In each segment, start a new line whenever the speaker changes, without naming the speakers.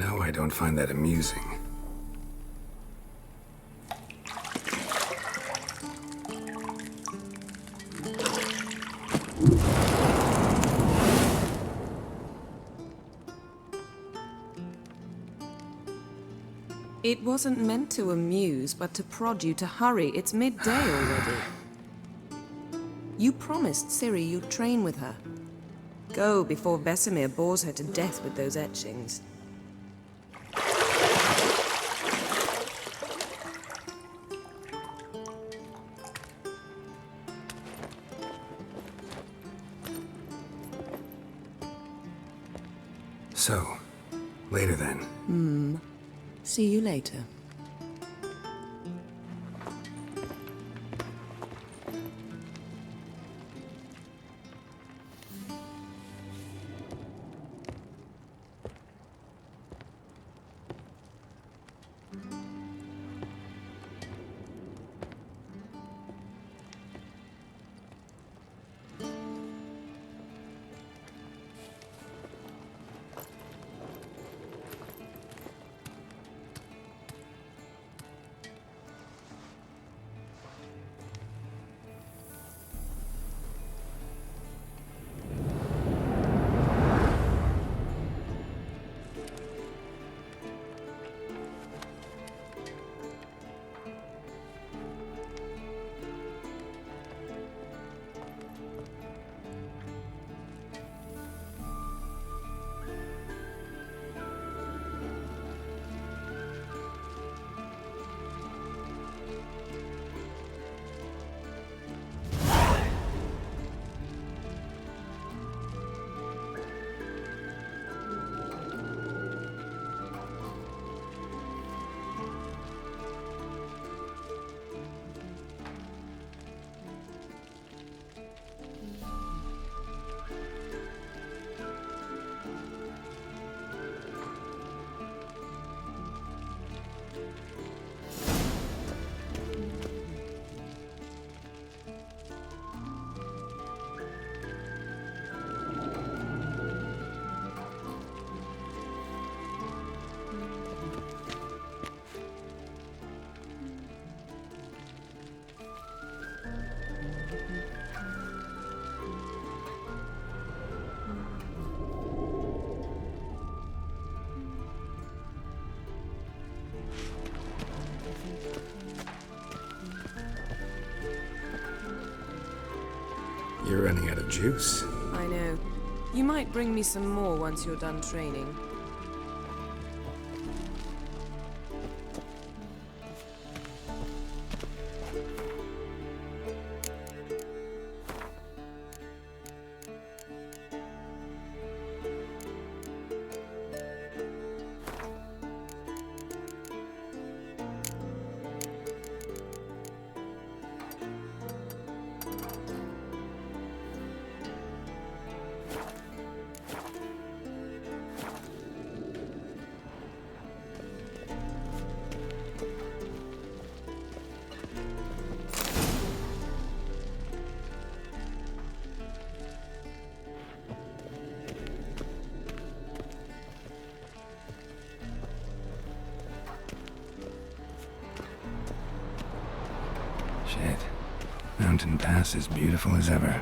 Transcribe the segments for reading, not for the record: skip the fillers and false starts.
Now I don't find that amusing.
It wasn't meant to amuse, but to prod you to hurry. It's midday already. You promised Ciri you'd train with her. Go before Vesemir bores her to death with those etchings.
So, later then.
See you later.
You're running out of juice.
I know. You might bring me some more once you're done training.
Shit. Mountain Pass is beautiful as ever.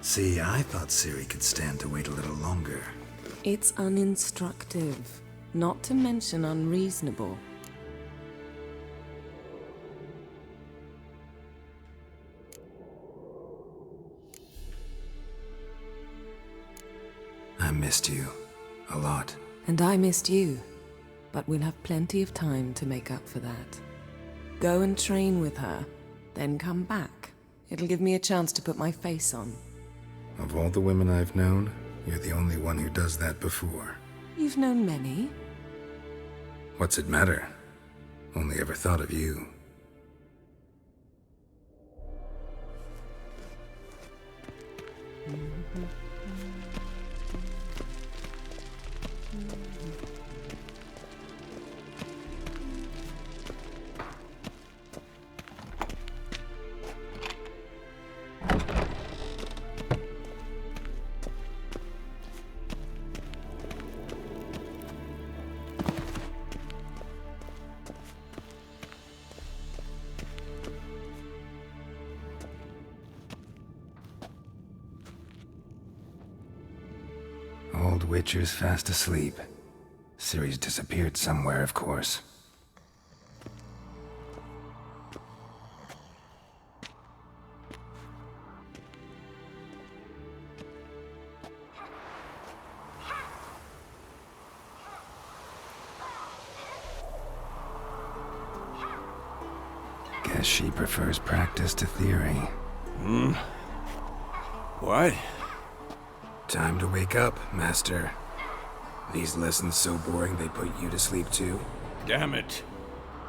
See, I thought Ciri could stand to wait a little longer.
It's uninstructive, not to mention unreasonable.
I missed you. A lot.
And I missed you. But we'll have plenty of time to make up for that. Go and train with her, then come back. It'll give me a chance to put my face on.
Of all the women I've known, you're the only one who does that before.
You've known many.
What's it matter? Only ever thought of you. Old Witcher's fast asleep. Ciri's disappeared somewhere, of course. Guess she prefers practice to theory.
What?
Time to wake up, Master. These lessons so boring they put you to sleep too?
Damn it.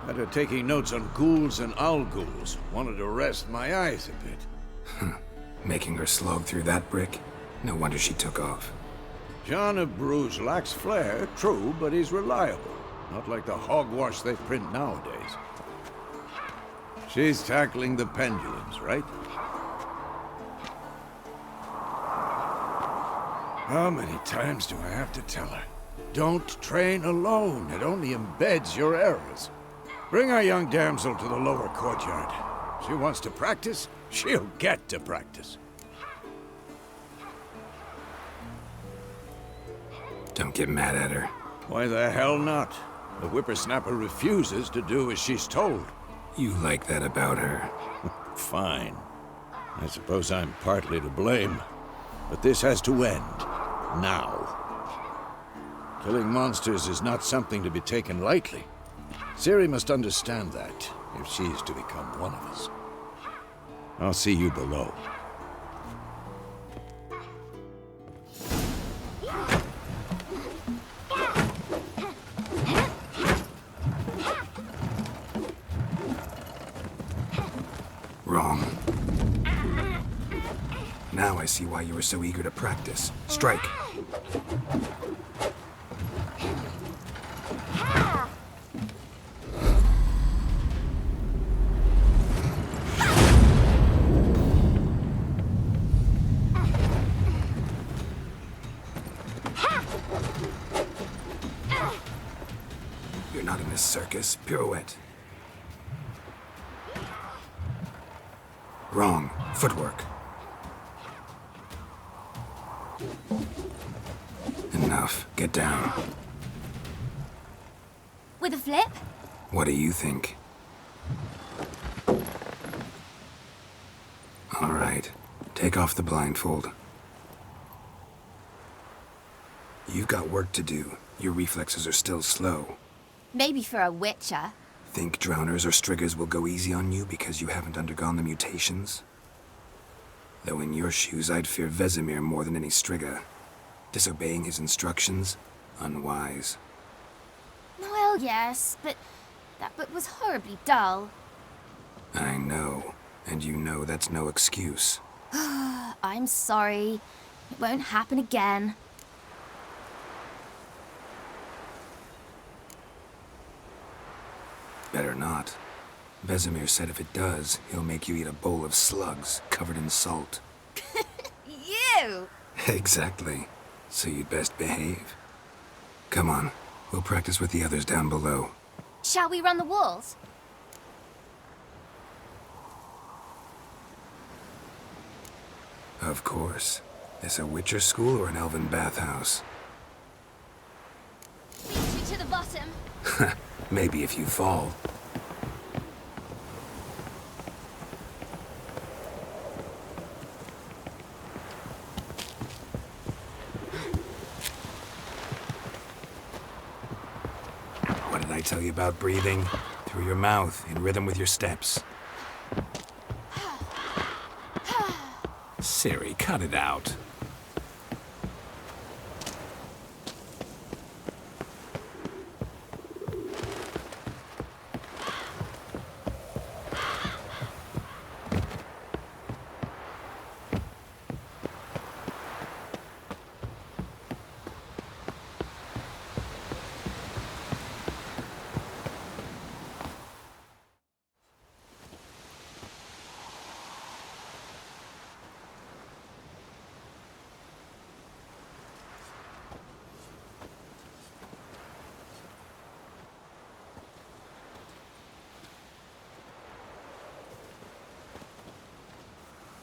After taking notes on ghouls and owl ghouls, wanted to rest my eyes a bit.
Making her slog through that brick? No wonder she took off.
John of Bruges lacks flair, true, but he's reliable. Not like the hogwash they print nowadays. She's tackling the pendulums, right? How many times do I have to tell her? Don't train alone. It only embeds your errors. Bring our young damsel to the lower courtyard. She wants to practice, she'll get to practice.
Don't get mad at her.
Why the hell not? The whippersnapper refuses to do as she's told.
You like that about her.
Fine. I suppose I'm partly to blame. But this has to end. Now. Killing monsters is not something to be taken lightly. Ciri must understand that, if she's to become one of us. I'll see you below.
Wrong. Now I see why you were so eager to practice. Strike. You're not in a circus. Pirouette. Wrong. Footwork. Enough. Get down.
With a flip?
What do you think? All right. Take off the blindfold. You've got work to do. Your reflexes are still slow.
Maybe for a witcher.
Think drowners or striggers will go easy on you because you haven't undergone the mutations? Though in your shoes, I'd fear Vesemir more than any strigger. Disobeying his instructions? Unwise.
Well, yes, but that book was horribly dull.
I know. And you know that's no excuse.
I'm sorry. It won't happen again.
Better not. Vesemir said if it does, he'll make you eat a bowl of slugs covered in salt.
You!
Exactly. So you'd best behave. Come on. We'll practice with the others down below.
Shall we run the walls?
Of course. This a Witcher school or an elven bathhouse?
Lead you to the bottom.
Maybe if you fall. What did I tell you about breathing? Through your mouth, in rhythm with your steps. Ciri, cut it out.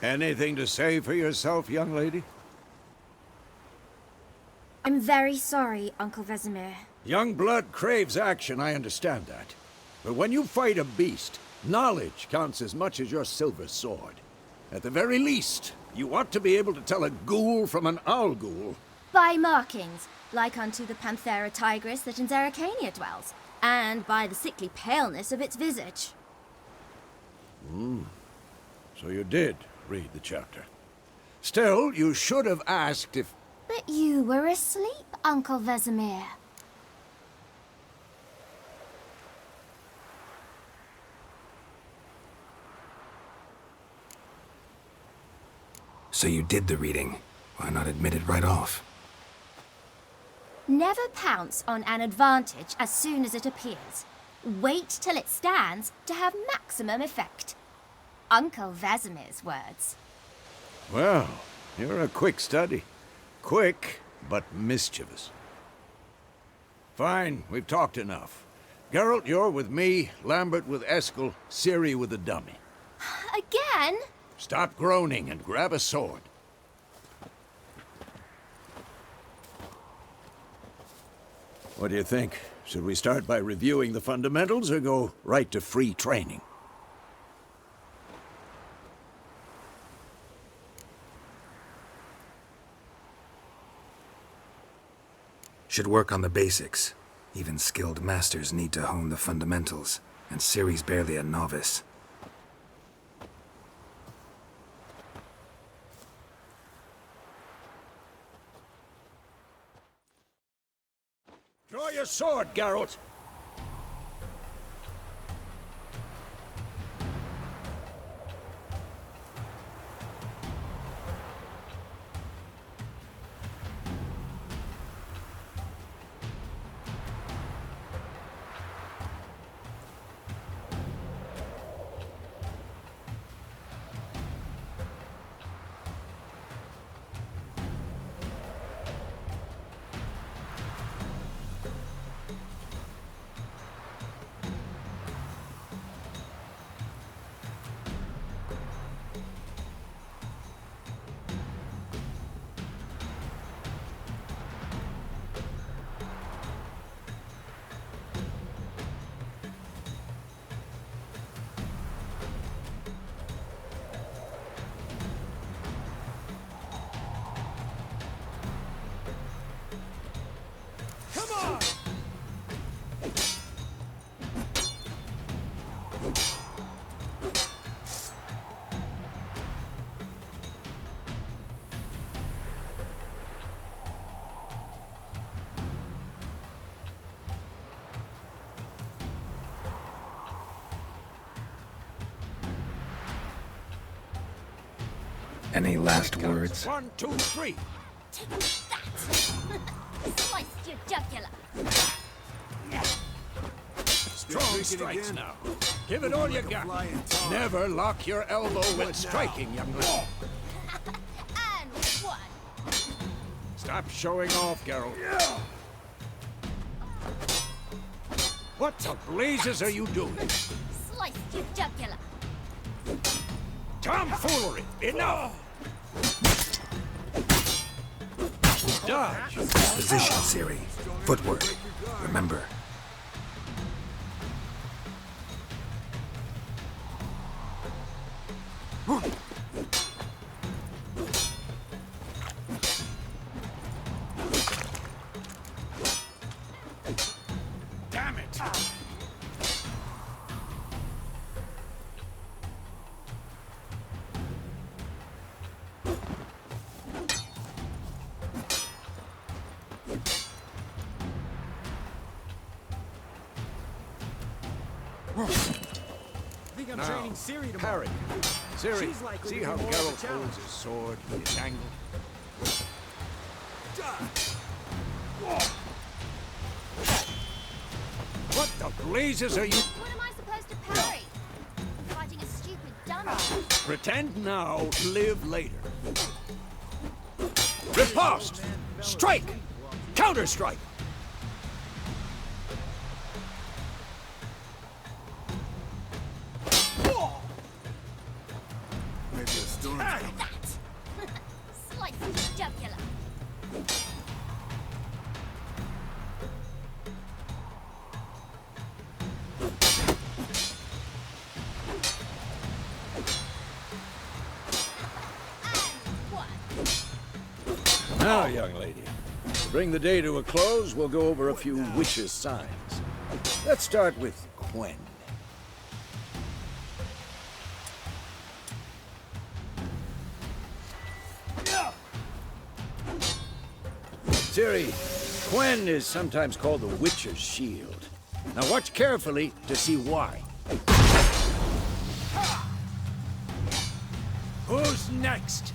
Anything to say for yourself, young lady?
I'm very sorry, Uncle Vesemir.
Young blood craves action, I understand that. But when you fight a beast, knowledge counts as much as your silver sword. At the very least, you ought to be able to tell a ghoul from an owl ghoul.
By markings, like unto the Panthera tigris that in Zerrikania dwells, and by the sickly paleness of its visage.
So you did read the chapter. Still, you should have asked if...
But you were asleep, Uncle Vesemir.
So you did the reading. Why not admit it right off?
Never pounce on an advantage as soon as it appears. Wait till it stands to have maximum effect. Uncle Vesemir's words.
Well, you're a quick study. Quick, but mischievous. Fine, we've talked enough. Geralt, you're with me, Lambert with Eskel, Ciri with the dummy.
Again?
Stop groaning and grab a sword. What do you think? Should we start by reviewing the fundamentals or go right to free training?
Should work on the basics. Even skilled masters need to hone the fundamentals, and Ciri's barely a novice.
Draw your sword, Geralt!
Any last words?
1, 2, 3.
Take that! Sliced your jugular.
Strong strikes now. Give it all you got. Never lock your elbow when striking, young lady.
And one.
Stop showing off, Geralt. What the blazes are you doing?
Sliced your jugular.
Tomfoolery! Enough! Dodge!
Position, Ciri. Footwork. Remember.
Damn it!
Think I'm training Ciri tomorrow.
Parry. Ciri,
She's likely
see
to be
how
more of a
Geralt
challenge.
holds his sword, his angle? What the blazes are you...
What am I supposed to parry? Fighting a stupid dummy.
Pretend now, live later. Riposte! Strike! Counter-strike!
Maybe a storm
That! Slice the jugular.
Now, young lady, to bring the day to a close, we'll go over a few witches' signs. Let's start with Quen. Ciri, Quen is sometimes called the Witcher's Shield. Now watch carefully to see why. Who's next?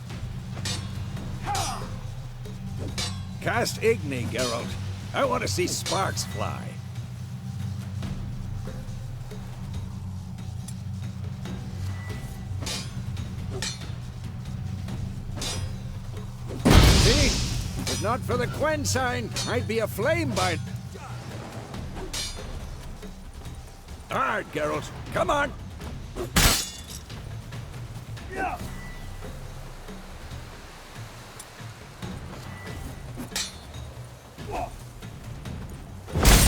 Cast Igni, Geralt. I want to see sparks fly. See? If not for the Quen sign, I'd be a flame by... Hard, Geralt. Come on!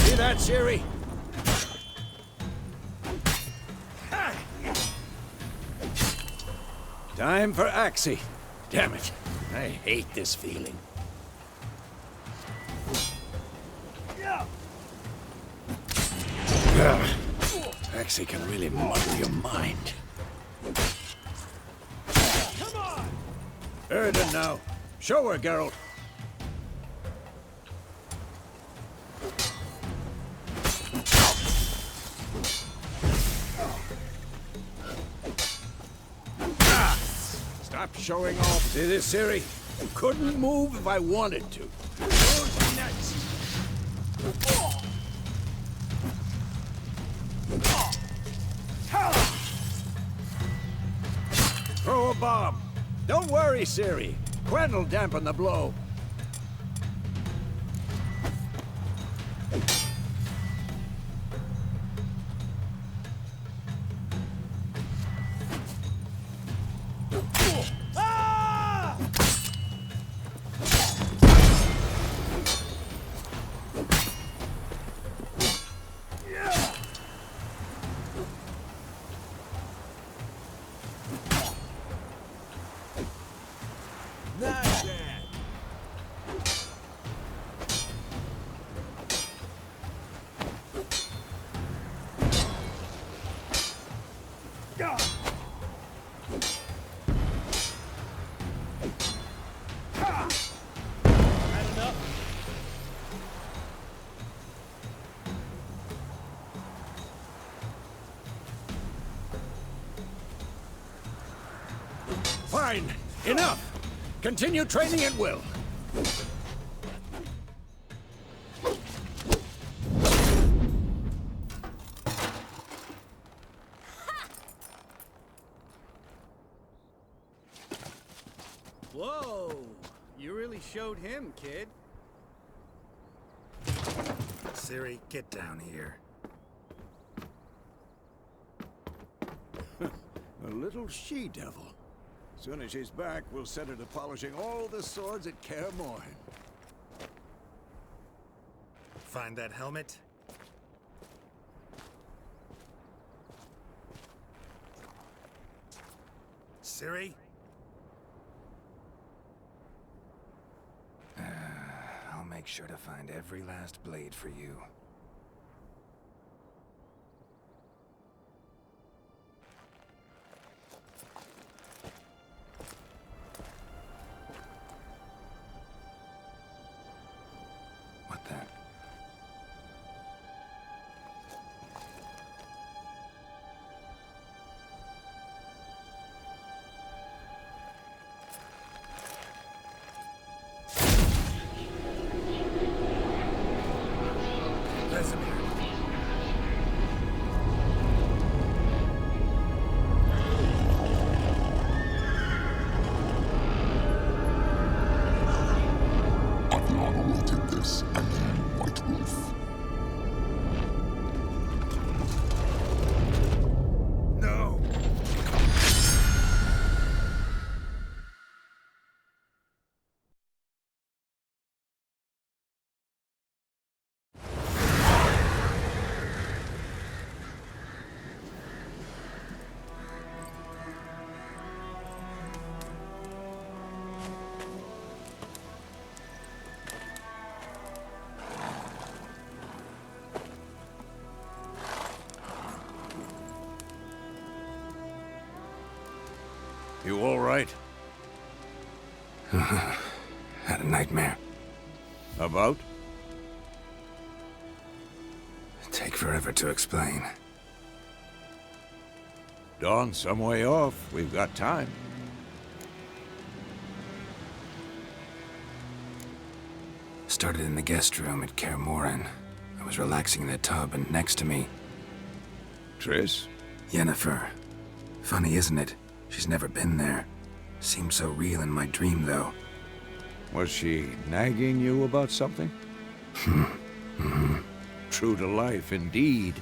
See that, Ciri? Time for Axie. Damn it. I hate this feeling. Axie can really muddle your mind. Come on! Erden now. Show her, Geralt. Stop showing off. See this, Ciri? Couldn't move if I wanted to. Who's next? Throw a bomb. Don't worry, Ciri. Quen will dampen the blow. Fine. Enough. Continue training at will.
Whoa! You really showed him, kid.
Ciri, get down here.
A little she-devil. Soon as she's back, we'll set her to polishing all the swords at Kaer Morhen.
Find that helmet? Ciri? I'll make sure to find every last blade for you. What the?
You all right?
Had a nightmare.
About?
Take forever to explain.
Dawn's some way off. We've got time.
Started in the guest room at Kaer Morhen. I was relaxing in the tub, and next to me,
Triss?
Yennefer. Funny, isn't it? She's never been there. Seemed so real in my dream, though.
Was she nagging you about something? True to life, indeed.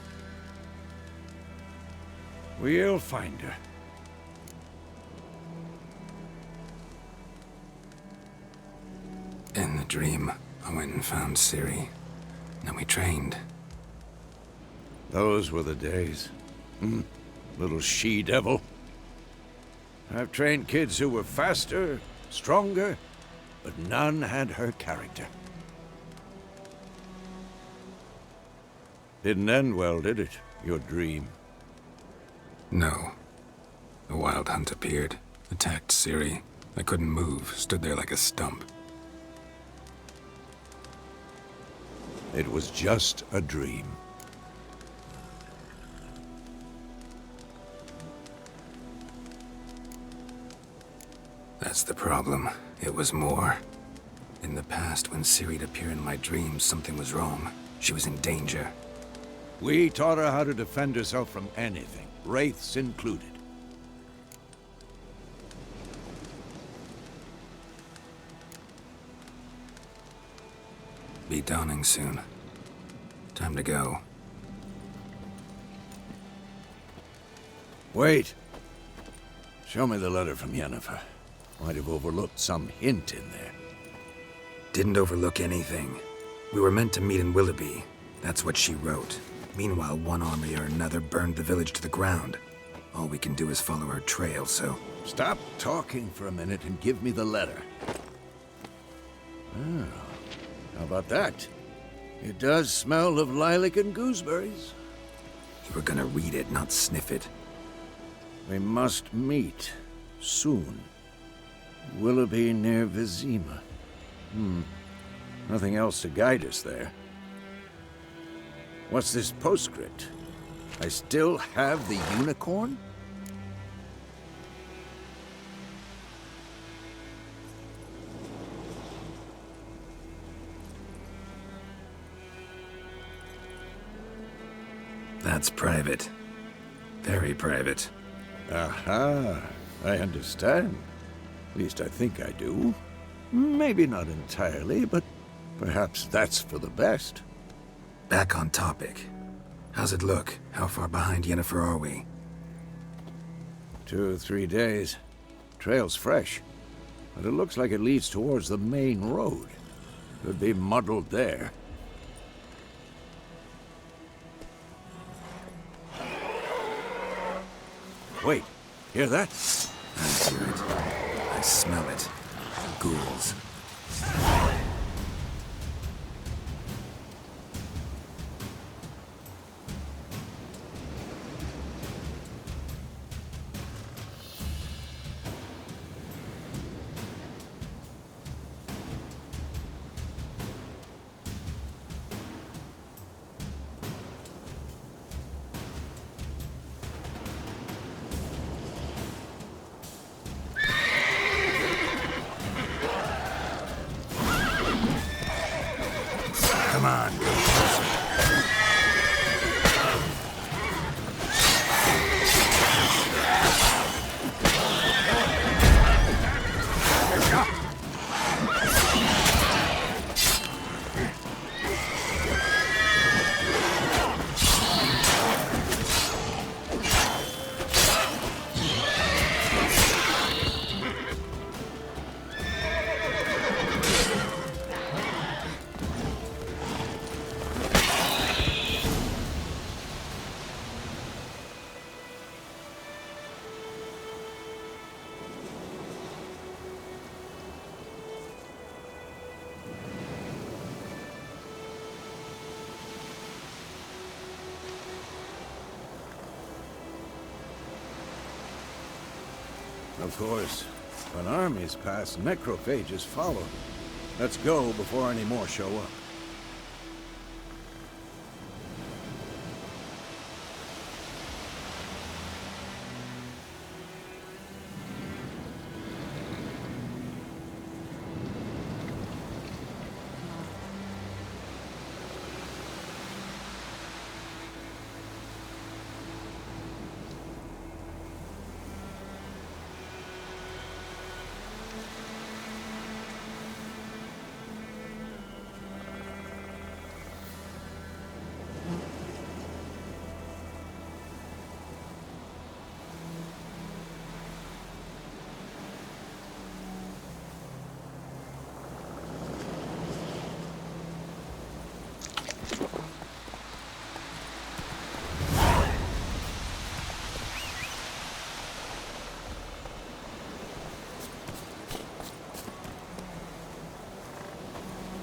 We'll find her.
In the dream, I went and found Ciri. Then we trained.
Those were the days. Little she-devil. I've trained kids who were faster, stronger, but none had her character. Didn't end well, did it? Your dream?
No. The Wild Hunt appeared, attacked Ciri. I couldn't move, stood there like a stump.
It was just a dream.
That's the problem. It was more. In the past, when Ciri'd appear in my dreams, something was wrong. She was in danger.
We taught her how to defend herself from anything, wraiths included.
Be dawning soon. Time to go.
Wait. Show me the letter from Yennefer. Might have overlooked some hint in there.
Didn't overlook anything. We were meant to meet in Willoughby. That's what she wrote. Meanwhile, one army or another burned the village to the ground. All we can do is follow her trail, so...
Stop talking for a minute and give me the letter. Oh, how about that? It does smell of lilac and gooseberries.
You were gonna read it, not sniff it.
We must meet. Soon. Willoughby near Vizima. Nothing else to guide us there. What's this postscript? I still have the unicorn?
That's private. Very private.
Aha, I understand. At least I think I do. Maybe not entirely, but perhaps that's for the best.
Back on topic. How's it look? How far behind Yennefer are we?
2 or 3 days. Trail's fresh, but it looks like it leads towards the main road. Could be muddled there. Wait, hear that?
I hear it. I smell it. Ghouls.
Of course, when armies pass, necrophages follow. Let's go before any more show up.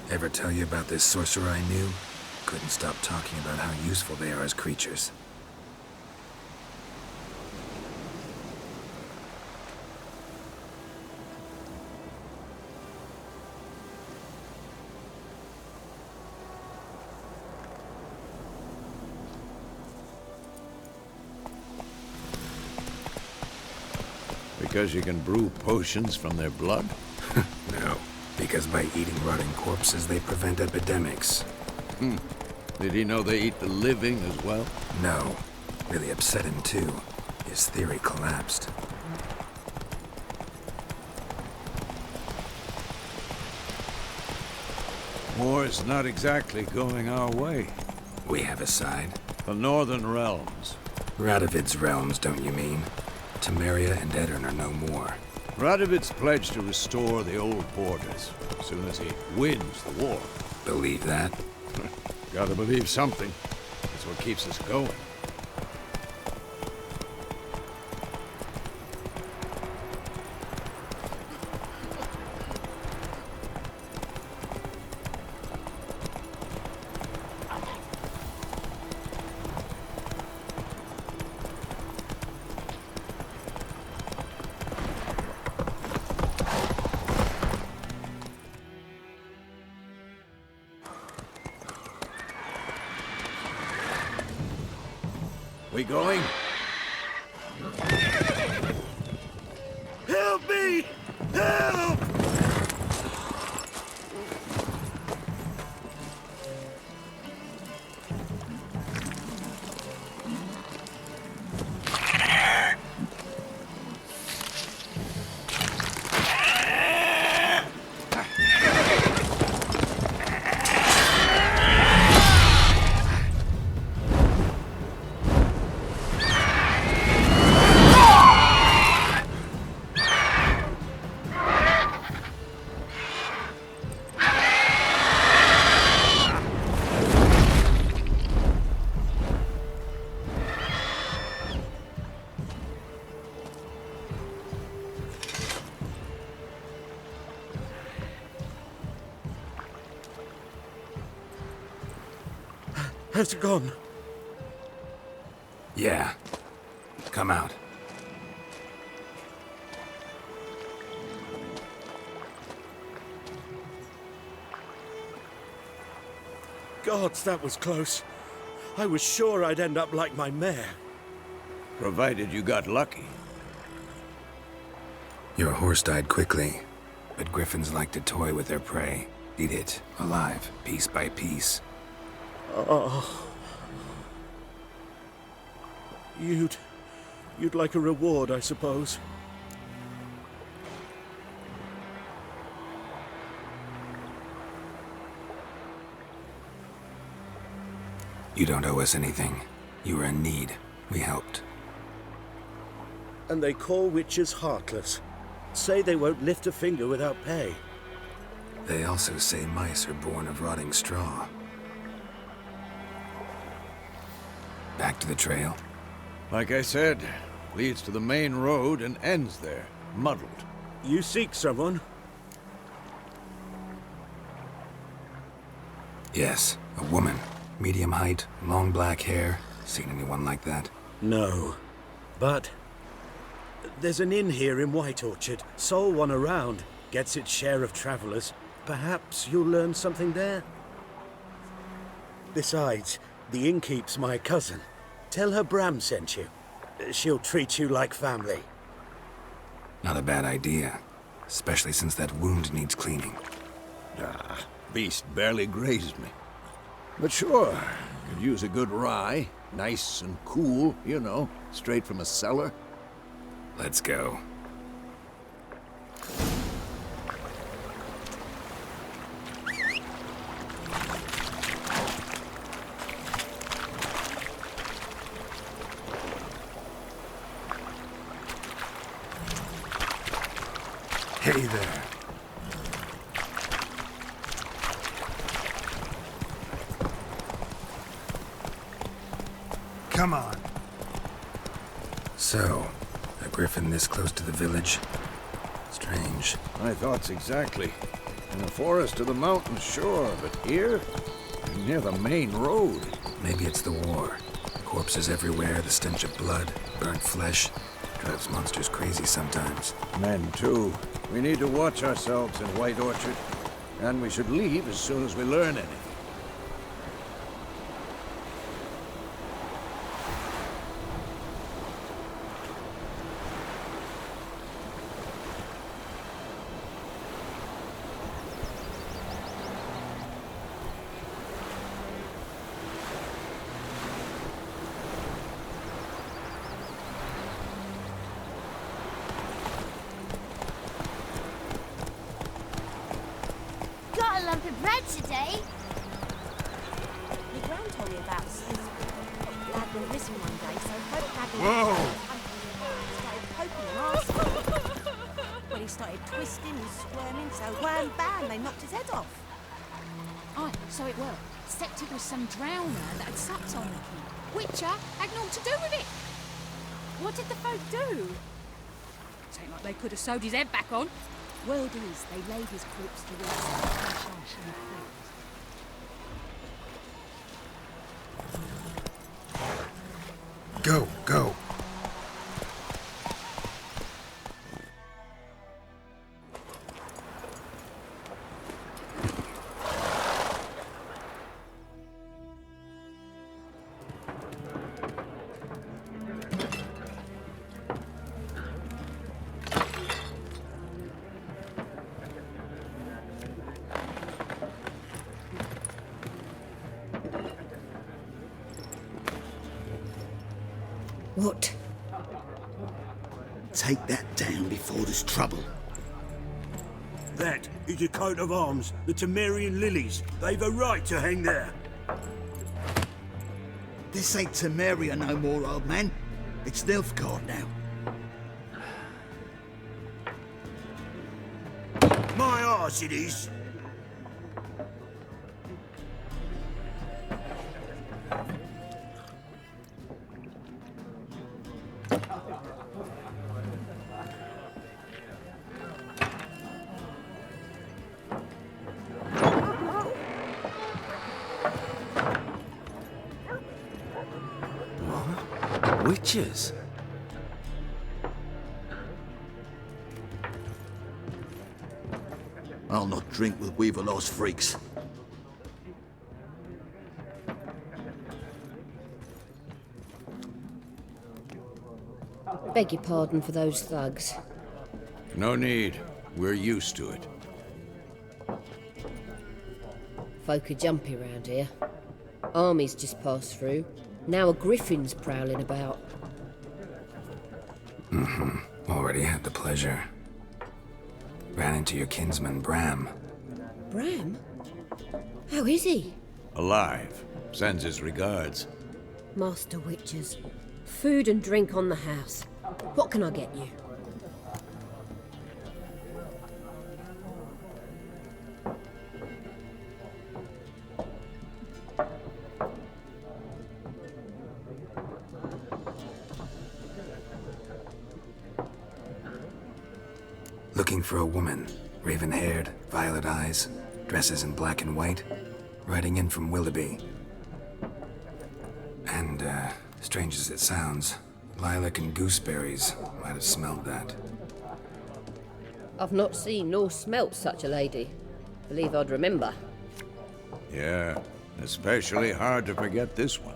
Ever tell you about this sorcerer I knew? Couldn't stop talking about how useful they are as creatures.
Because you can brew potions from their blood?
No, because by eating rotting corpses, they prevent epidemics.
Did he know they eat the living as well?
No, really upset him too. His theory collapsed.
War's not exactly going our way.
We have a side.
The Northern Realms.
Radovid's realms, don't you mean? Temeria and Edirn are no more.
Radovid's pledged to restore the old borders as soon as he wins the war.
Believe that?
Gotta believe something. That's what keeps us going. We going? Help me! Help!
Has it gone?
Yeah. Come out.
Gods, that was close. I was sure I'd end up like my mare.
Provided you got lucky.
Your horse died quickly, but griffins like to toy with their prey. Eat it, alive, piece by piece.
Oh. You'd like a reward, I suppose.
You don't owe us anything. You were in need. We helped.
And they call witches heartless. Say they won't lift a finger without pay.
They also say mice are born of rotting straw. Back to the trail.
Like I said, leads to the main road and ends there, muddled.
You seek someone?
Yes, a woman. Medium height, long black hair. Seen anyone like that?
No. But There's an inn here in White Orchard. Sole one around. Gets its share of travelers. Perhaps you'll learn something there? Besides, the innkeep's my cousin. Tell her Bram sent you. She'll treat you like family.
Not a bad idea. Especially since that wound needs cleaning.
Ah, beast barely grazed me. But sure, could use a good rye. Nice and cool, you know, straight from a cellar.
Let's go. Hey there.
Come on.
So, a griffin this close to the village? Strange.
My thoughts exactly. In the forest or the mountains, sure, but here? Near the main road.
Maybe it's the war. Corpses everywhere, the stench of blood, burnt flesh. Drives monsters crazy sometimes.
Men, too. We need to watch ourselves in White Orchard. And we should leave as soon as we learn anything.
Got a lump of bread today.
My gran told me about this. Lad went missing one day, so Hope had him.
Whoa!
Started poking and asking. When he started twisting and squirming, so wham bam, they knocked his head off.
Aye, so it were. Except it was some drowner that had sucked on the kid. Witcher had naught to do with it.
What did the folk do?
Seemed like they could have sewed his head back on.
Word is, they laid his corpse to rest in Shash in the fields.
Go, go.
What?
Take that down before there's trouble.
That is a coat of arms, the Temerian lilies. They've a right to hang there.
This ain't Temeria no more, old man. It's Nilfgaard now.
My arse it is.
Witches?
I'll not drink with Weaverlaw's freaks.
Beg your pardon for those thugs.
No need. We're used to it.
Folk are jumpy round here. Armies just passed through. Now a griffin's prowling about.
Already had the pleasure. Ran into your kinsman, Bram.
Bram? How is he?
Alive. Sends his regards.
Master Witchers. Food and drink on the house. What can I get you?
Looking for a woman. Raven-haired, violet eyes, dresses in black and white. Riding in from Willoughby. And, strange as it sounds, lilac and gooseberries I'd have smelled that.
I've not seen nor smelt such a lady. Believe I'd remember.
Yeah, especially hard to forget this one.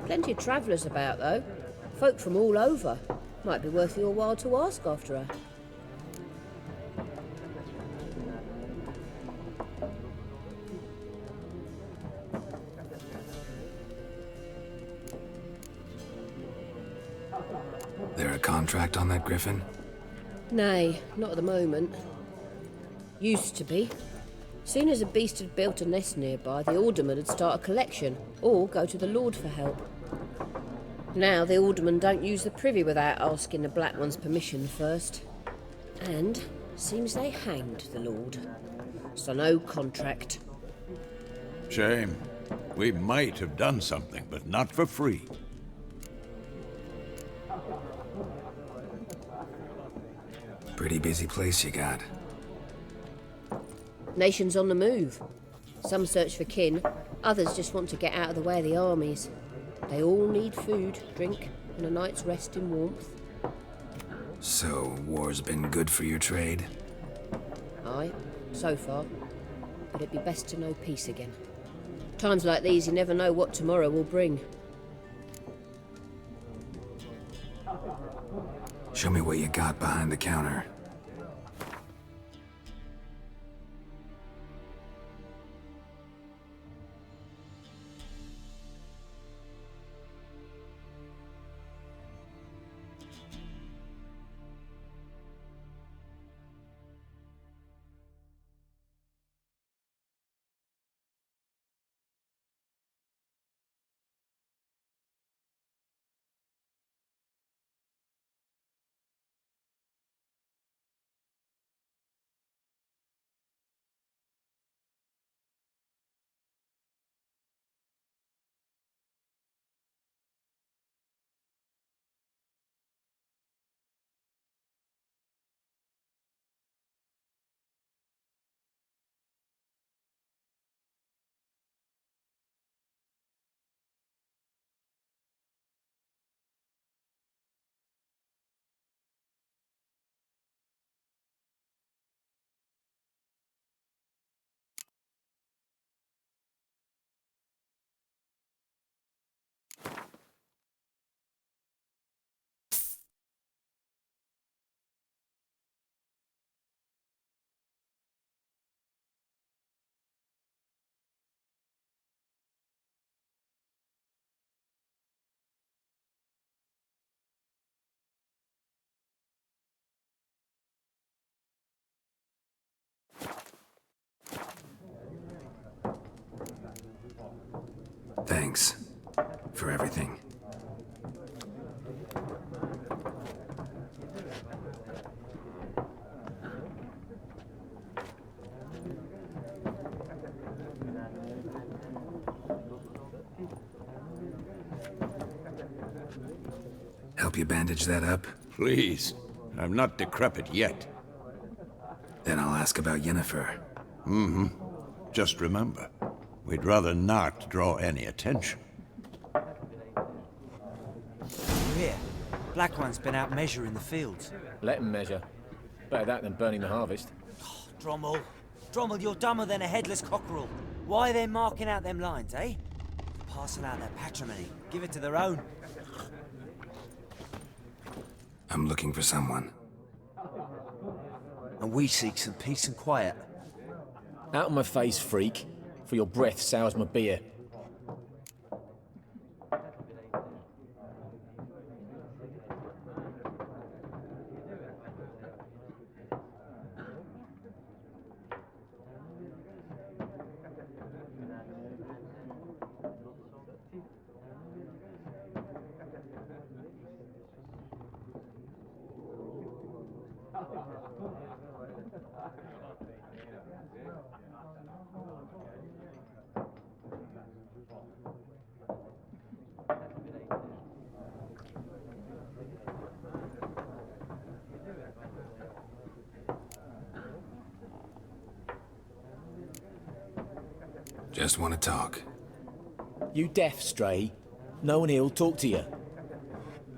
Plenty of travellers about, though. Folk from all over. Might be worth your while to ask after her.
There a contract on that griffin?
Nay, not at the moment. Used to be. Soon as a beast had built a nest nearby, the alderman would start a collection, or go to the Lord for help. Now the aldermen don't use the privy without asking the Black One's permission first. And seems they hanged the Lord. So no contract.
Shame. We might have done something, but not for free.
Pretty busy place you got.
Nations on the move. Some search for kin, others just want to get out of the way of the armies. They all need food, drink, and a night's rest in warmth.
So, war's been good for your trade?
Aye, so far. But it'd be best to know peace again. Times like these, you never know what tomorrow will bring.
Show me what you got behind the counter. Thanks for everything. Help you bandage that up?
Please. I'm not decrepit yet.
Then I'll ask about Yennefer.
Mm-hmm. Just remember, we'd rather not draw any attention.
Here, Black One's been out measuring the fields.
Let him measure. Better that than burning the harvest.
Oh, Drommel, you're dumber than a headless cockerel. Why are they marking out them lines, eh? Passing out their patrimony. Give it to their own.
I'm looking for someone.
And we seek some peace and quiet.
Out of my face, freak, for your breath sours my beer.
Just want to talk.
You deaf, Stray? No one here'll talk to you.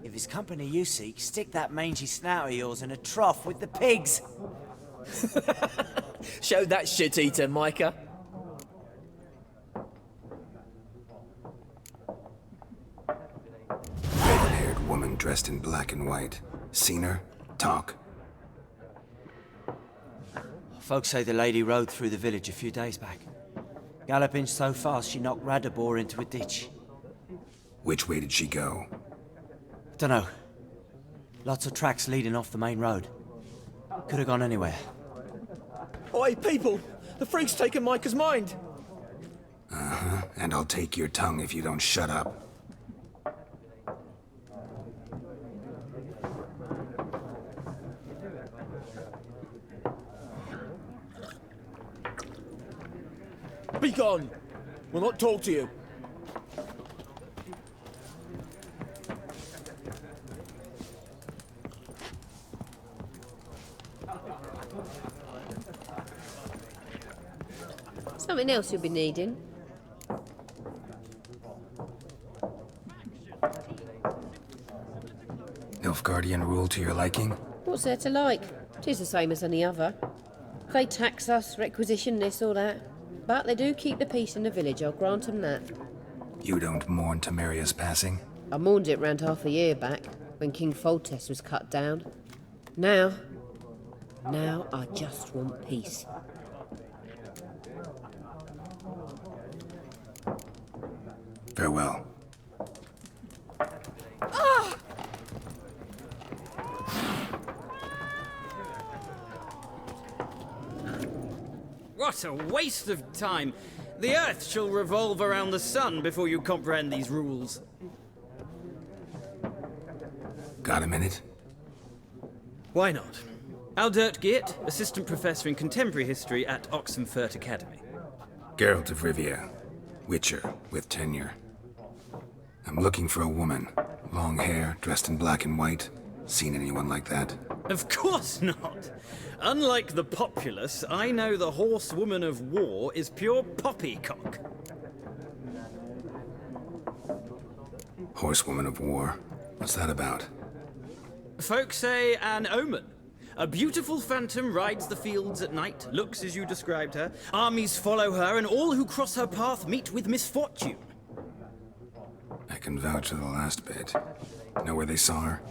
If If it's company you seek, stick that mangy snout of yours in a trough with the pigs.
Show that shit-eater, Micah.
Red-haired woman dressed in black and white. Seen her? Talk.
Folks say the lady rode through the village a few days back. Galloping so fast she knocked Radabor into a ditch.
Which way did she go?
Dunno. Lots of tracks leading off the main road. Could have gone anywhere.
Oi, people! The freak's taken Micah's mind!
Uh-huh, and I'll take your tongue if you don't shut up.
Be gone! We'll not talk to you.
Something else you'll be needing.
Nilfgaardian rule to your liking?
What's there to like? 'Tis the same as any other. They tax us, requisition this or that. But they do keep the peace in the village, I'll grant 'em that.
You don't mourn Temeria's passing?
I mourned it round half a year back, when King Foltest was cut down. Now I just want peace.
Farewell.
What a waste of time! The Earth shall revolve around the sun before you comprehend these rules.
Got a minute?
Why not? Aldert Geert, Assistant Professor in Contemporary History at Oxenfurt Academy.
Geralt of Rivia. Witcher, with tenure. I'm looking for a woman. Long hair, dressed in black and white. Seen anyone like that?
Of course not! Unlike the populace, I know the horsewoman of war is pure poppycock.
Horsewoman of war? What's that about?
Folk say an omen. A beautiful phantom rides the fields at night, looks as you described her. Armies follow her, and all who cross her path meet with misfortune.
I can vouch for the last bit. Know where they saw her?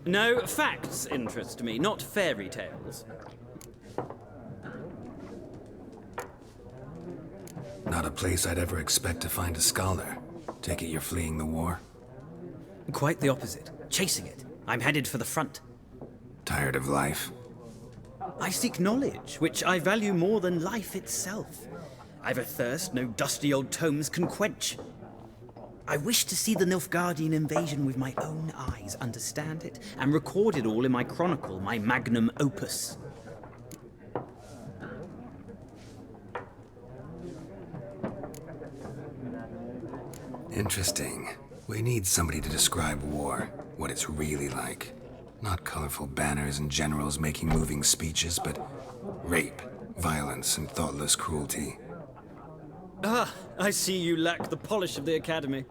No, facts interest me, not fairy tales.
Not a place I'd ever expect to find a scholar. Take it you're fleeing the war?
Quite the opposite. Chasing it. I'm headed for the front.
Tired of life?
I seek knowledge, which I value more than life itself. I've a thirst no dusty old tomes can quench. I wish to see the Nilfgaardian invasion with my own eyes, understand it, and record it all in my chronicle, my magnum opus.
Interesting. We need somebody to describe war, what it's really like. Not colorful banners and generals making moving speeches, but rape, violence, and thoughtless cruelty.
Ah, I see you lack the polish of the Academy.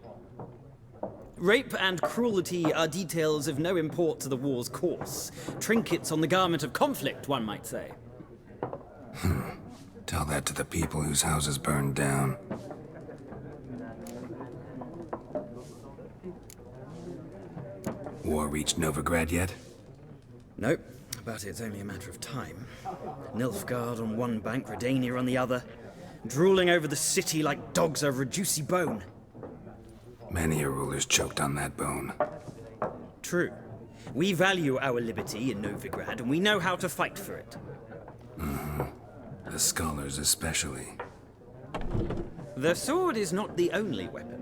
Rape and cruelty are details of no import to the war's course. Trinkets on the garment of conflict, one might say.
Tell that to the people whose houses burned down. War reached Novigrad yet?
Nope, but it's only a matter of time. Nilfgaard on one bank, Redania on the other, drooling over the city like dogs over a juicy bone.
Many a ruler's choked on that bone.
True. We value our liberty in Novigrad, and we know how to fight for it.
The scholars especially.
The sword is not the only weapon.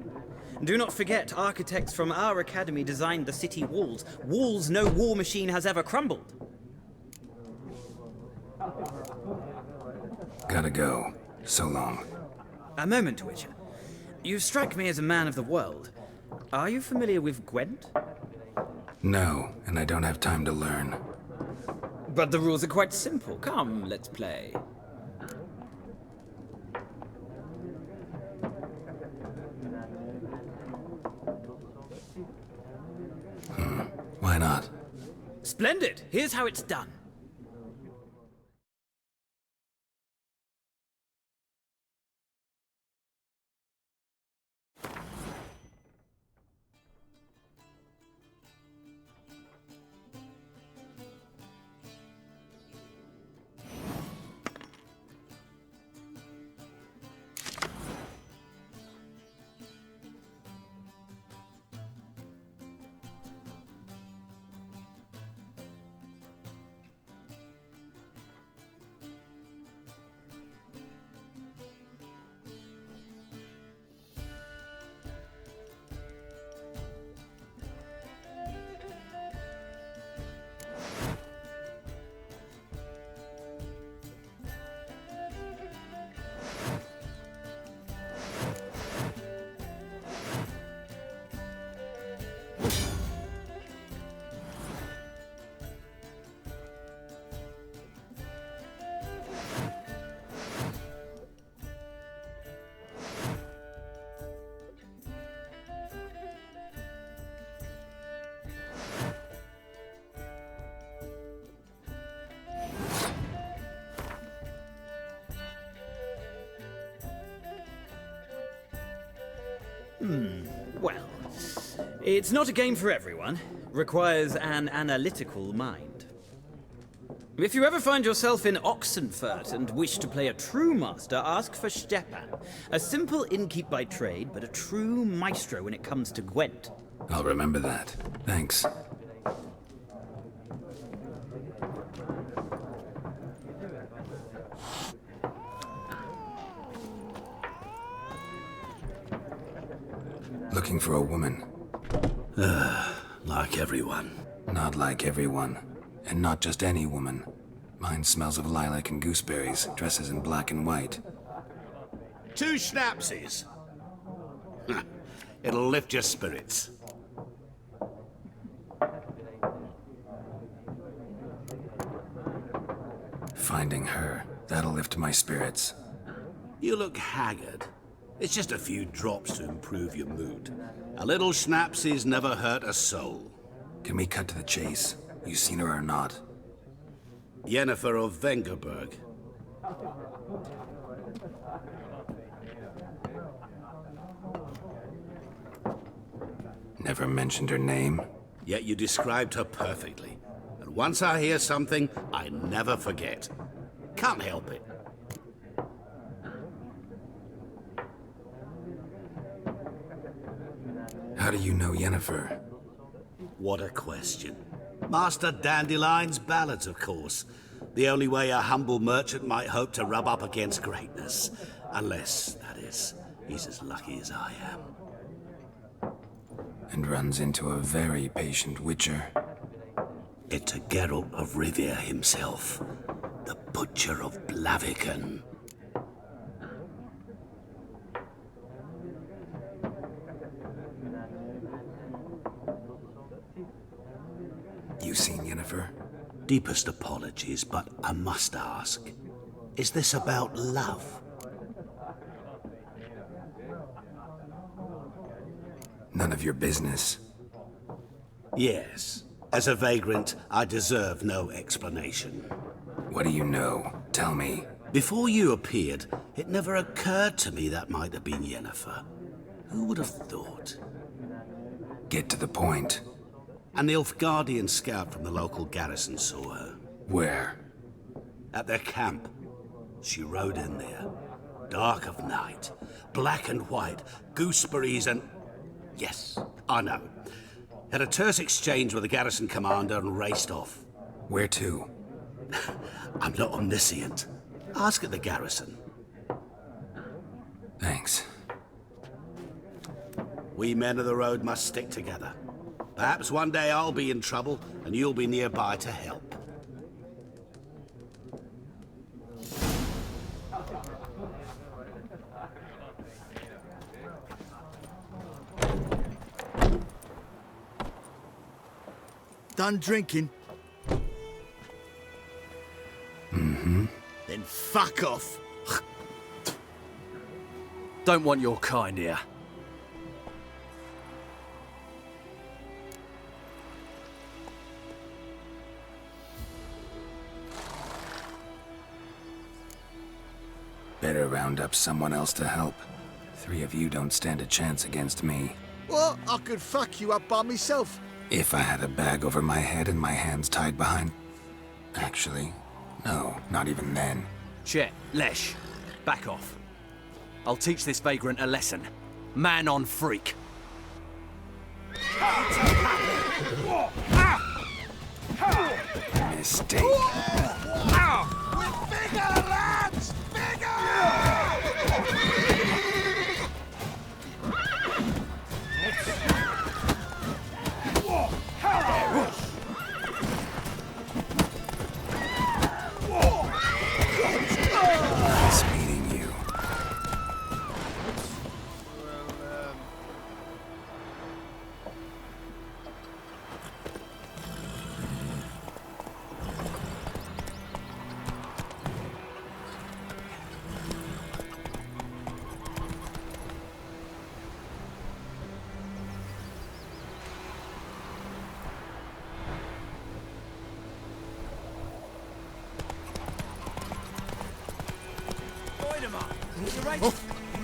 Do not forget, architects from our academy designed the city walls. Walls no war machine has ever crumbled.
Gotta go. So long.
A moment, Witcher. You strike me as a man of the world. Are you familiar with Gwent?
No, and I don't have time to learn.
But the rules are quite simple. Come, let's play.
Why not?
Splendid! Here's how it's done. Well, it's not a game for everyone. Requires an analytical mind. If you ever find yourself in Oxenfurt and wish to play a true master, ask for Stepan. A simple innkeep by trade, but a true maestro when it comes to Gwent.
I'll remember that. Thanks. Looking for a woman.
Like everyone.
Not like everyone. And not just any woman. Mine smells of lilac and gooseberries, dresses in black and white.
2 schnapsies. It'll lift your spirits.
Finding her, that'll lift my spirits.
You look haggard. It's just a few drops to improve your mood. A little schnapsies never hurt a soul.
Can we cut to the chase? You seen her or not?
Yennefer of Vengerberg.
Never mentioned her name.
Yet you described her perfectly. And once I hear something, I never forget. Can't help it.
How do you know Yennefer?
What a question. Master Dandelion's ballads, of course. The only way a humble merchant might hope to rub up against greatness. Unless, that is, he's as lucky as I am.
And runs into a very patient witcher.
It's a Geralt of Rivia himself. The Butcher of Blaviken.
You seen Yennefer?
Deepest apologies, but I must ask. Is this about love?
None of your business.
Yes. As a vagrant, I deserve no explanation.
What do you know? Tell me.
Before you appeared, it never occurred to me that might have been Yennefer. Who would have thought?
Get to the point.
A Nilfgaardian scout from the local garrison saw her.
Where?
At their camp. She rode in there. Dark of night. Black and white. Gooseberries and... Yes, I know. Had a terse exchange with the garrison commander and raced off.
Where to?
I'm not omniscient. Ask at the garrison.
Thanks.
We men of the road must stick together. Perhaps one day I'll be in trouble and you'll be nearby to help.
Done drinking?
Mm-hmm.
Then fuck off.
Don't want your kind here.
Better round up someone else to help. 3 of you don't stand a chance against me.
Well, I could fuck you up by myself.
If I had a bag over my head and my hands tied behind... Actually, no, not even then.
Chet, Lesh, back off. I'll teach this vagrant a lesson. Man on freak.
Mistake.
We're bigger, lads! Bigger!
Nice meeting you.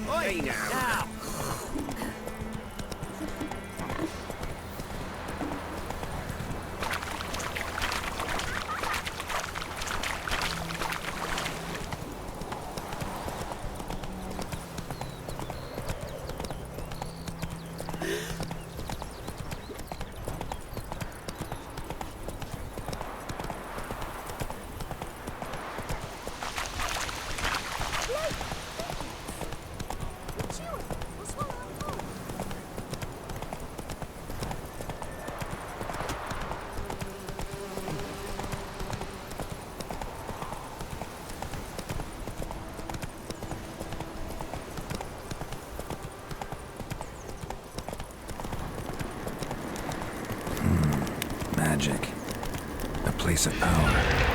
Hey now.
Magic. A place of power.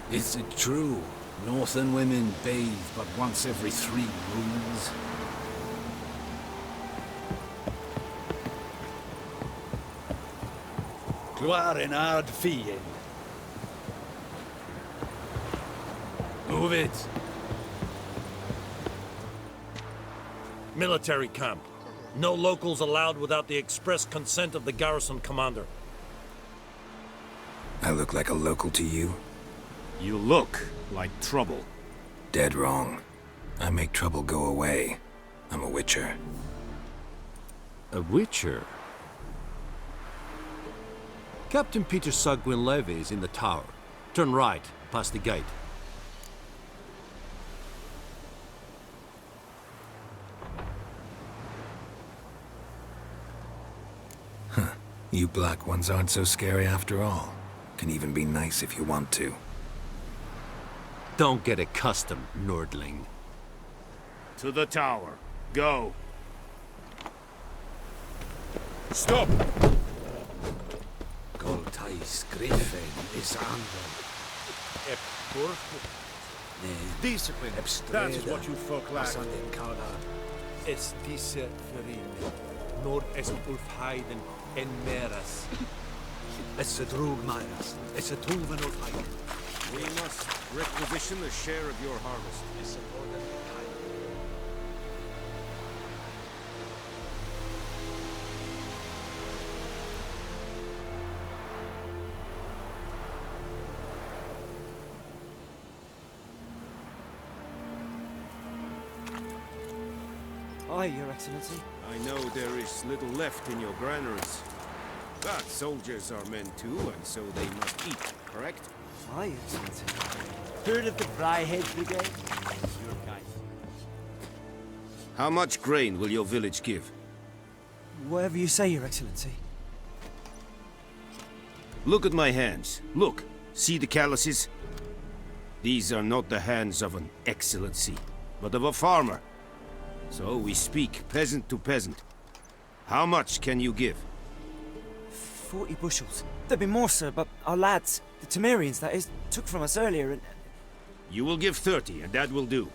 Is it true? Northern women bathe but once every 3 moons? Cloir en hard fien.
Move it. Military camp. No locals allowed without the express consent of the garrison commander.
I look like a local to you?
You look like trouble.
Dead wrong. I make trouble go away. I'm a witcher.
A witcher? Captain Peter Sagwin Levy is in the tower. Turn right, past the gate.
Huh. You black ones aren't so scary after all. Can even be nice if you want to.
Don't get accustomed, Nordling.
To the tower. Go.
Stop!
Goltais Griffin is under.
Discipline. That is what you folk lack.
Es diese Verein, nord es Ulfheiden en Meras.
Es a drug myras. Es a tuven of Heiden.
We must requisition a share of your harvest.
Aye, Your Excellency.
I know there is little left in your granaries. But soldiers are men too, and so they must eat, correct?
Aye, Your Excellency. Heard of the Fryhead Brigade? Your kind.
How much grain will your village give?
Whatever you say, Your Excellency.
Look at my hands. Look. See the calluses? These are not the hands of an excellency, but of a farmer. So we speak peasant to peasant. How much can you give?
40 bushels. There'd be more, sir, but our lads, the Temerians, that is, took from us earlier and...
You will give 30, and that will do.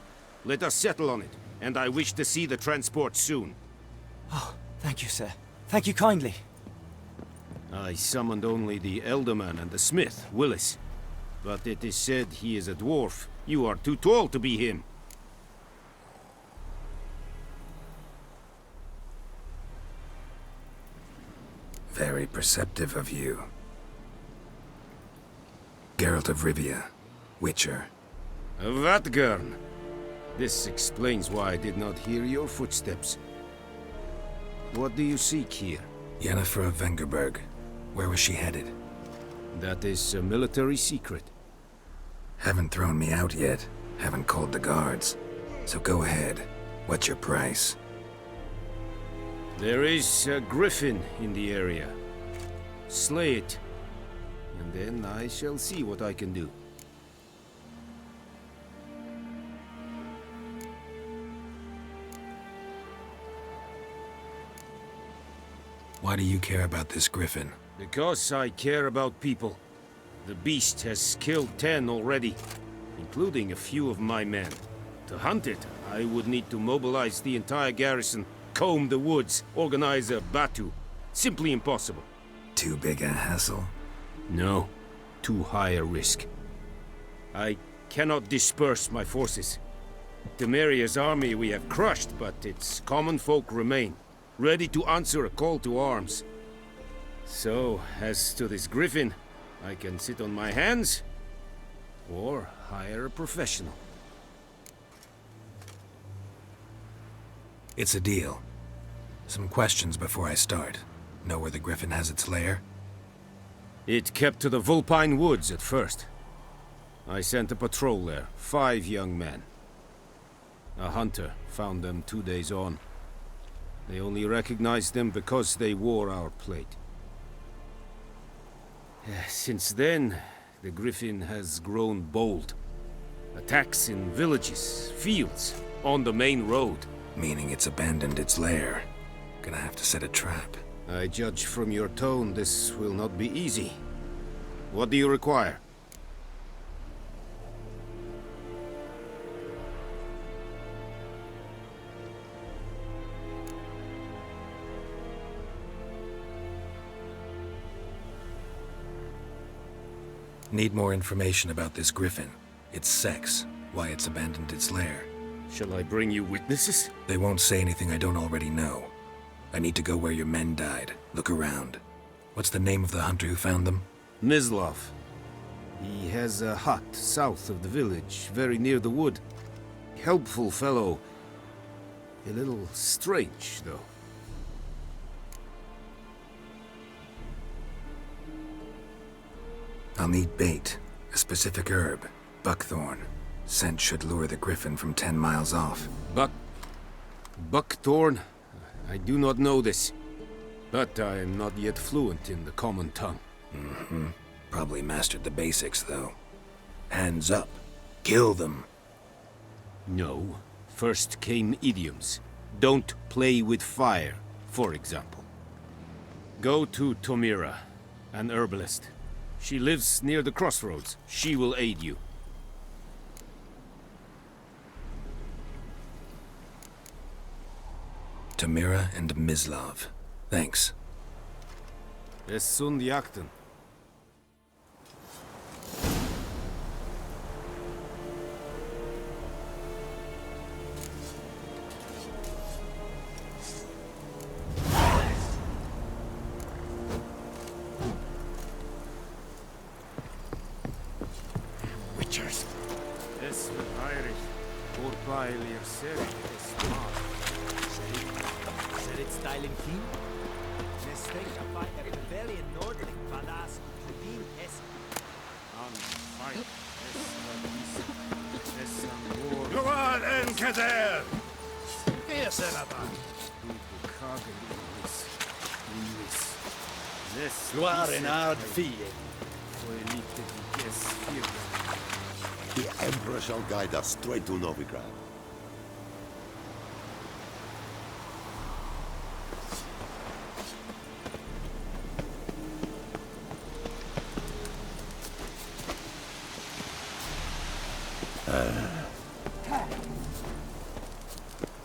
Let us settle on it, and I wish to see the transport soon.
Oh, thank you, sir. Thank you kindly.
I summoned only the Elderman and the smith, Willis. But it is said he is a dwarf. You are too tall to be him.
Very perceptive of you. Geralt of Rivia, Witcher.
Vatgern! This explains why I did not hear your footsteps. What do you seek here?
Yennefer of Vengerberg. Where was she headed?
That is a military secret.
Haven't thrown me out yet. Haven't called the guards. So go ahead. What's your price?
There is a griffin in the area. Slay it, and then I shall see what I can do.
Why do you care about this griffin?
Because I care about people. The beast has killed 10 already, including a few of my men. To hunt it, I would need to mobilize the entire garrison, comb the woods, organize a batu. Simply impossible.
Too big a hassle?
No. Too high a risk. I cannot disperse my forces. Temeria's army we have crushed, but its common folk remain, ready to answer a call to arms. So, as to this griffin, I can sit on my hands, or hire a professional.
It's a deal. Some questions before I start. Know where the griffin has its lair?
It kept to the Vulpine Woods at first. I sent a patrol there, 5 young men. A hunter found them 2 days on. They only recognized them because they wore our plate. Since then, the griffin has grown bold. Attacks in villages, fields, on the main road.
Meaning it's abandoned its lair. Gonna have to set a trap.
I judge from your tone this will not be easy. What do you require?
Need more information about this griffin. Its sex, why it's abandoned its lair.
Shall I bring you witnesses?
They won't say anything I don't already know. I need to go where your men died. Look around. What's the name of the hunter who found them?
Mislav. He has a hut south of the village, very near the wood. Helpful fellow. A little strange, though.
I'll need bait. A specific herb. Buckthorn. Scent should lure the griffin from 10 miles off.
Buckthorn? I do not know this. But I am not yet fluent in the common tongue.
Mm-hmm. Probably mastered the basics, though. Hands up. Kill them.
No. First came idioms. Don't play with fire, for example.
Go to Tomira, an herbalist. She lives near the crossroads. She will aid you.
Tamira and Mislav. Thanks.
Es sun jakten.
Witchers.
Es Irish. Urbailier Seri es smart.
Serit stylen king? Nesteka fight a rebellion Nordling Vadas Klubin es.
On fight. Es amor.
Go on, Enkader! Here, Senator. Gloire en hard fiend.
The Emperor shall guide us straight to Novigrad.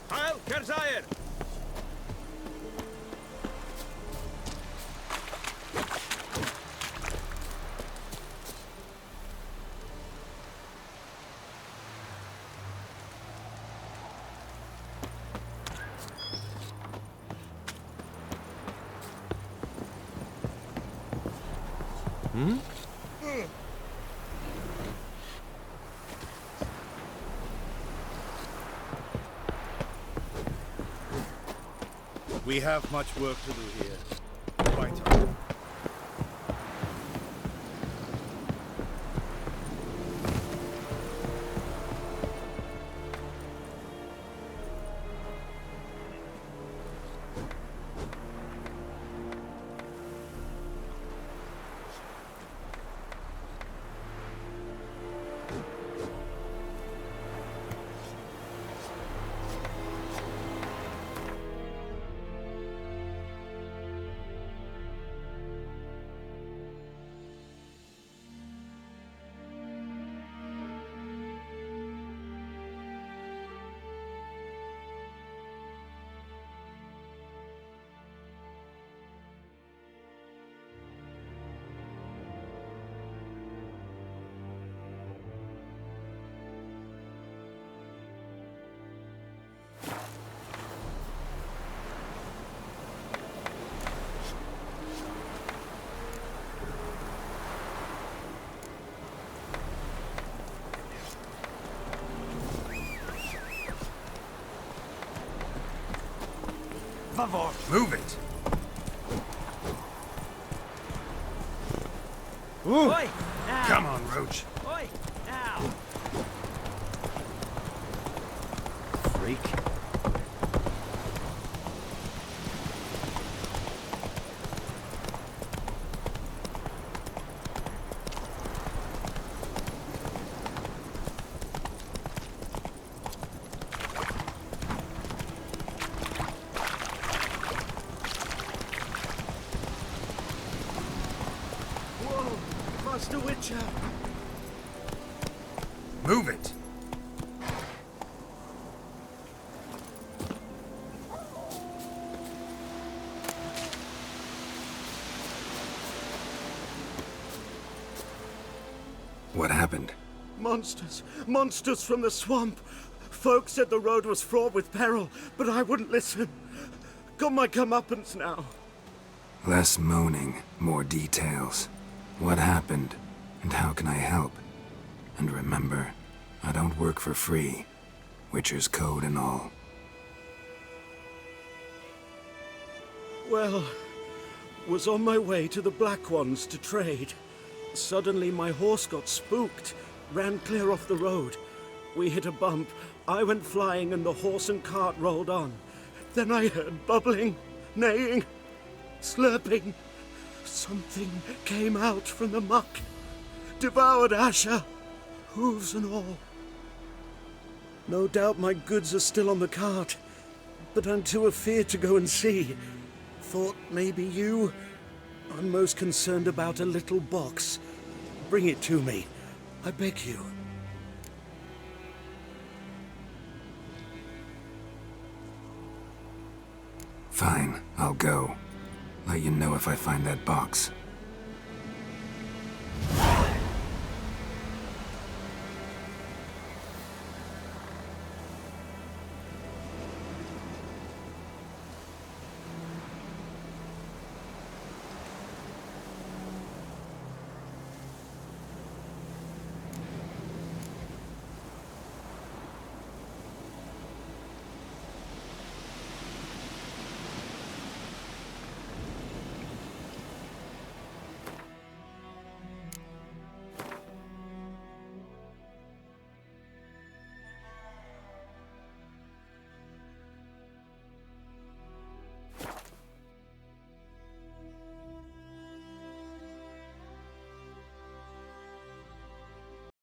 Heil, Kerzayer!
We have much work to do here. Quite hard.
Move it!
Ooh.
Oi! Now!
Come on, Roach.
Oi! Now!
Freak.
Master Witcher!
Move it! What happened?
Monsters! Monsters from the swamp! Folk said the road was fraught with peril, but I wouldn't listen. Got my comeuppance now.
Less moaning, more details. What happened, and how can I help? And remember, I don't work for free. Witcher's code and all.
Well, was on my way to the Black Ones to trade. Suddenly my horse got spooked, ran clear off the road. We hit a bump, I went flying and the horse and cart rolled on. Then I heard bubbling, neighing, slurping. Something came out from the muck, devoured Asher, hooves and all. No doubt my goods are still on the cart, but I'm too afeard to go and see. Thought maybe you... I'm most concerned about a little box. Bring it to me. I beg you.
Fine, I'll go. Let you know if I find that box.